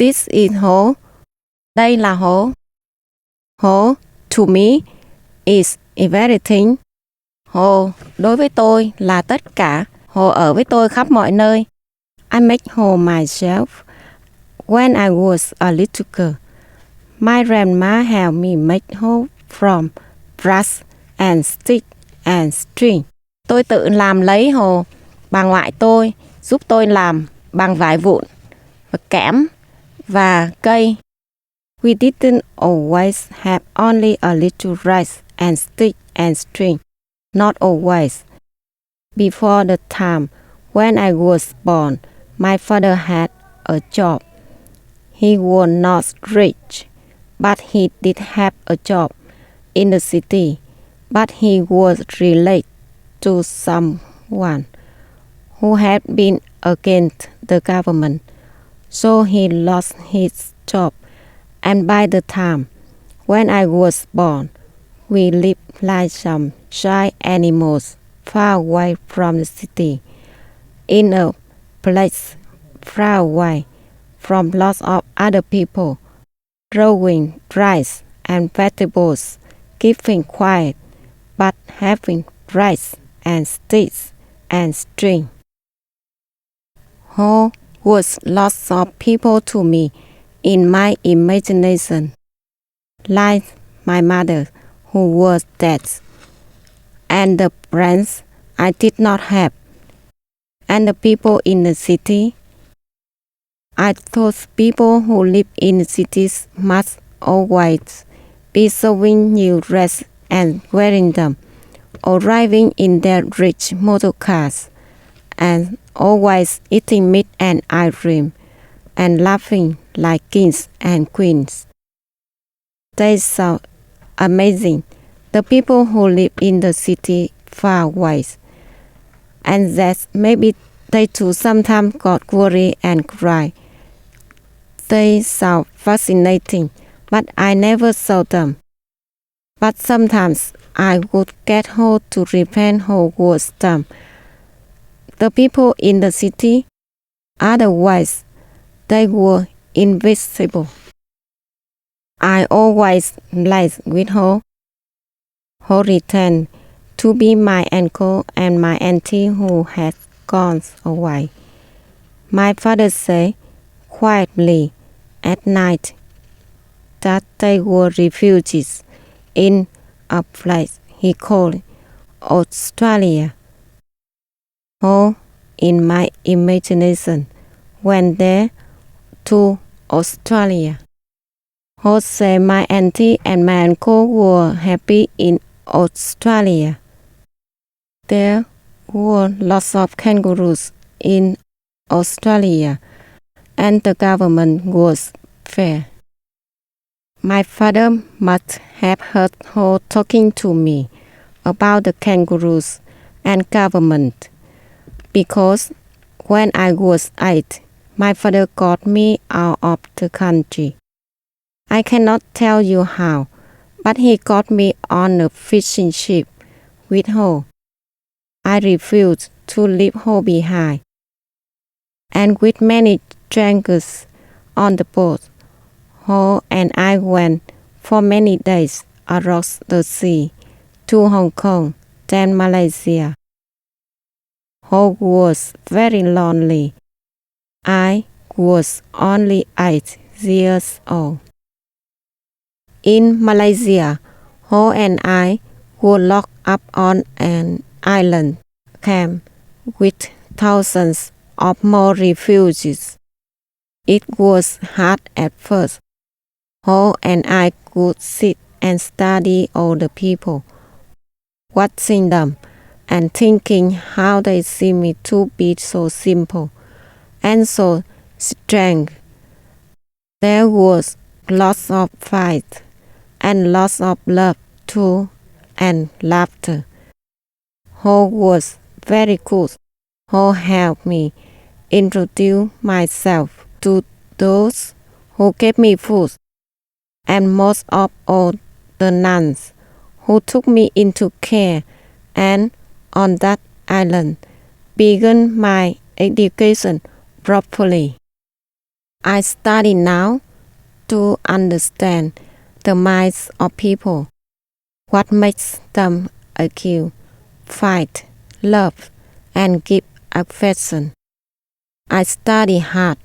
This is home. Đây là home. Home to me is everything. Hồ đối với tôi là tất cả. Hồ ở với tôi khắp mọi nơi. I make home myself. When I was a little girl, my grandma helped me make home from brass and stick and string. Tôi tự làm lấy hồ. Bà ngoại tôi giúp tôi làm bằng vải vụn và kẽm và cây. We didn't always have only a little rice and stick and string. Not always. Before the time when I was born, my father had a job. He was not rich, but he did have a job in the city. But he was related to someone who had been against the government, so he lost his job. And by the time when I was born, we lived like some shy animals far away from the city, in a place far away from lots of other people, growing rice and vegetables, keeping quiet, but having rice and sticks and string. Who was lots of people to me in my imagination, like my mother, who was dead, and the friends I did not have, and the people in the city. I thought people who live in cities must always be sewing new dresses and wearing them, or driving in their rich motor cars, and always eating meat and ice cream, and laughing like kings and queens. They sound amazing, the people who live in the city far away, and that maybe they too sometimes got worried and cry. They sound fascinating, but I never saw them. But sometimes I would get home to repent who was them. The people in the city, otherwise they were invisible. I always liked with her. Her returned to be my uncle and my auntie who had gone away. My father said quietly at night that they were refugees in a place he called Australia. Oh, in my imagination, went there to Australia. Oh, said my auntie and my uncle were happy in Australia. There were lots of kangaroos in Australia, and the government was fair. My father must have heard her talking to me about the kangaroos and government, because when I was 8, my father got me out of the country. I cannot tell you how, but he got me on a fishing ship with her. I refused to leave her behind, and with many strangers on the boat, her and I went for many days across the sea to Hong Kong, then Malaysia. Her was very lonely. I was only 8 years old. In Malaysia, her and I were locked up on an island camp with thousands of more refugees. It was hard at first. Her and I could sit and study all the people, watching them and thinking how they seemed to be so simple and so strange. There was lots of fight and lots of love too, and laughter. Her was very good. Her helped me introduce myself to those who gave me food, and most of all the nuns who took me into care, and on that island began my education properly. I study now to understand the minds of people, what makes them argue, fight, love, and give affection. I study hard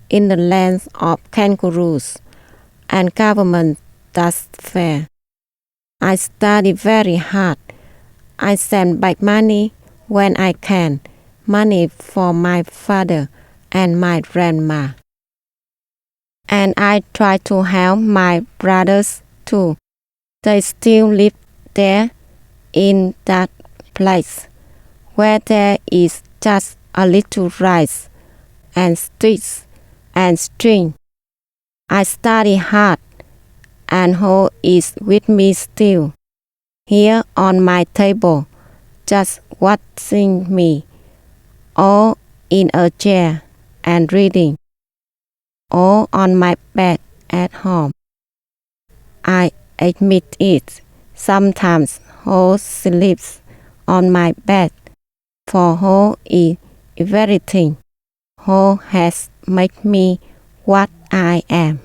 in the land of kangaroos and government that's fair. I study very hard. I send back money when I can, money for my father and my grandma. And I try to help my brothers too. They still live there in that place where there is just a little rice and sticks and string. I study hard and hope is with me still, here on my table, just watching me, or in a chair and reading, or on my bed at home. I admit it, sometimes Ho sleeps on my bed, for Ho is everything. Ho has made me what I am.